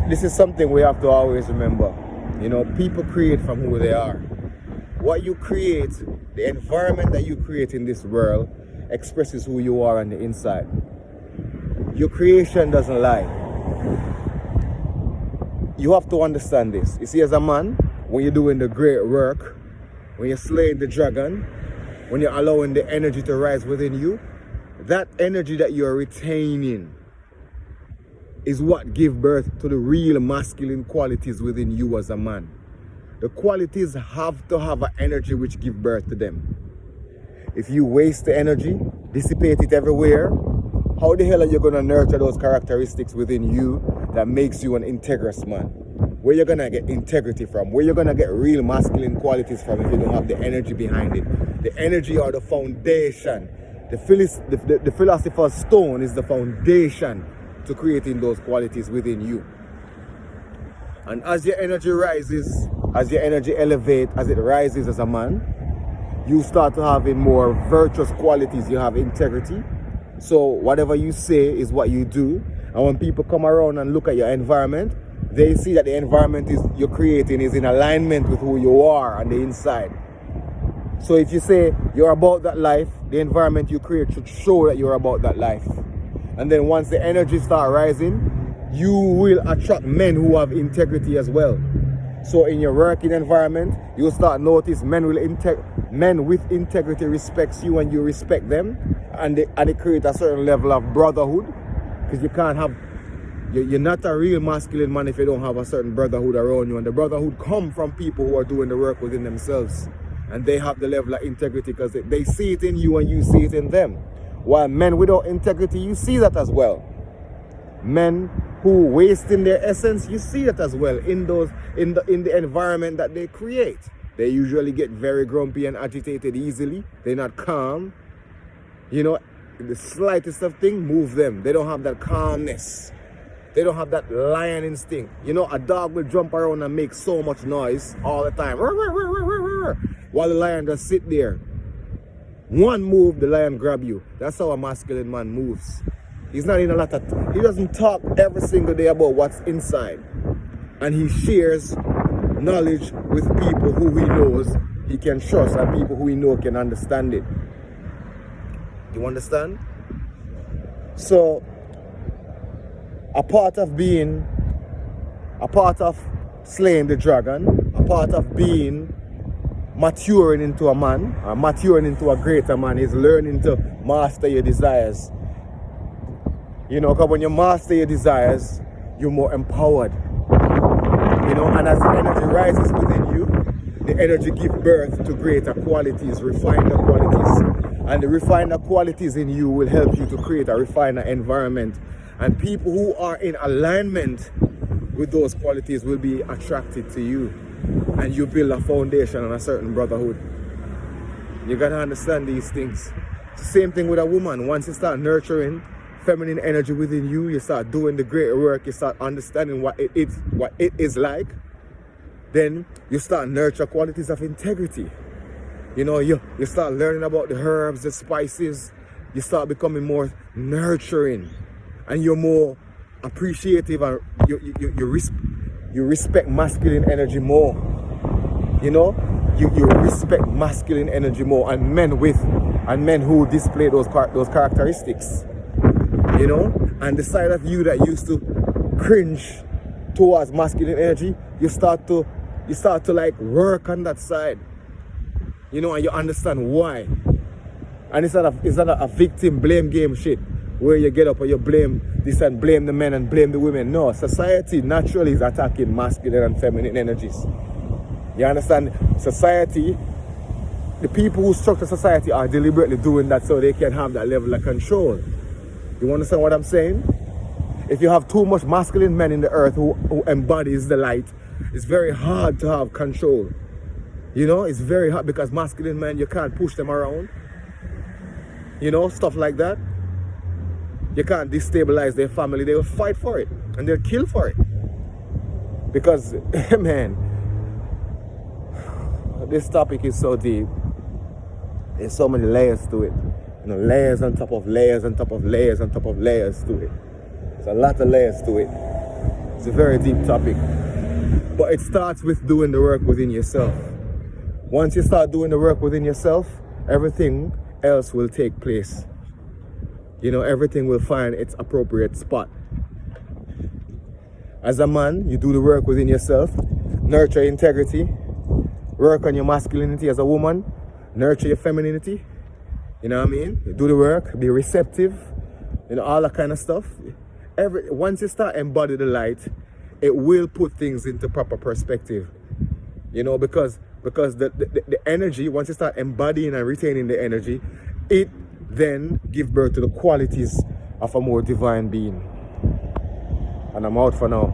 This is something we have to always remember. You know, people create from who they are. What you create, the environment that you create in this world, expresses who you are on the inside. Your creation doesn't lie. You have to understand this. You see, as a man, when you're doing the great work, when you're slaying the dragon, when you're allowing the energy to rise within you, that energy that you're retaining is what gives birth to the real masculine qualities within you as a man. The qualities have to have an energy which gives birth to them. If you waste the energy, dissipate it everywhere, how the hell are you going to nurture those characteristics within you that makes you an integrous man? Where you're going to get integrity from? Where you're going to get real masculine qualities from if you don't have the energy behind it? The energy or the foundation. The philosopher's stone is the foundation to creating those qualities within you. And as your energy rises, as your energy elevates, as it rises as a man, you start to having more virtuous qualities. You have integrity. So whatever you say is what you do. And when people come around and look at your environment, they see that the environment you're creating is in alignment with who you are on the inside. So if you say you're about that life, the environment you create should show that you're about that life. And then once the energy starts rising, you will attract men who have integrity as well. So in your working environment, you'll start notice men with integrity respects you and you respect them, and it creates a certain level of brotherhood, because you can't have, you're not a real masculine man if you don't have a certain brotherhood around you. And the brotherhood come from people who are doing the work within themselves, and they have the level of integrity because they see it in you and you see it in them. While men without integrity, you see that as well. Men who waste in their essence, you see that as well in the environment that they create. They usually get very grumpy and agitated easily. They're not calm. You know, the slightest of thing move them. They don't have that calmness. They don't have that lion instinct. You know, a dog will jump around and make so much noise all the time, while the lion just sit there. One move, the lion grab you. That's how a masculine man moves. He's not in a lot of, he doesn't talk every single day about what's inside. And he shares knowledge with people who he knows he can trust and people who he knows can understand it. You understand? So, a part of slaying the dragon, a part of being maturing into a man, or maturing into a greater man, is learning to master your desires. You know, because when you master your desires, you're more empowered. You know, and as the energy rises within you, the energy gives birth to greater qualities, refiner qualities. And the refiner qualities in you will help you to create a refiner environment. And people who are in alignment with those qualities will be attracted to you. And you build a foundation on a certain brotherhood. You gotta understand these things. It's the same thing with a woman. Once you start nurturing feminine energy within you, you start doing the great work, you start understanding what it is like, then you start nurture qualities of integrity. You know, you start learning about the herbs, the spices, you start becoming more nurturing, and you're more appreciative, and you respect masculine energy more. You know, you respect masculine energy more, and men who display those characteristics. You know, and the side of you that used to cringe towards masculine energy, you start to like work on that side. You know, and you understand why. And it's not a victim blame game shit where you get up and you blame this and blame the men and blame the women. No, society naturally is attacking masculine and feminine energies. You understand? Society, the people who structure society are deliberately doing that so they can have that level of control. You understand what I'm saying? If you have too much masculine men in the earth who embodies the light, it's very hard to have control. You know, it's very hard because masculine men, you can't push them around. You know, stuff like that. You can't destabilize their family. They will fight for it and they'll kill for it. Because, man, this topic is so deep. There's so many layers to it. You know, layers on top of layers on top of layers on top of layers to it. There's a lot of layers to it. It's a very deep topic. But it starts with doing the work within yourself. Once you start doing the work within yourself, everything else will take place. You know, everything will find its appropriate spot. As a man, you do the work within yourself, nurture integrity, work on your masculinity. As a woman, nurture your femininity. You know what I mean? You do the work, be receptive, you know, all that kind of stuff. Once you start embody the light, it will put things into proper perspective. You know, because the energy, once you start embodying and retaining the energy, it then gives birth to the qualities of a more divine being. And I'm out for now.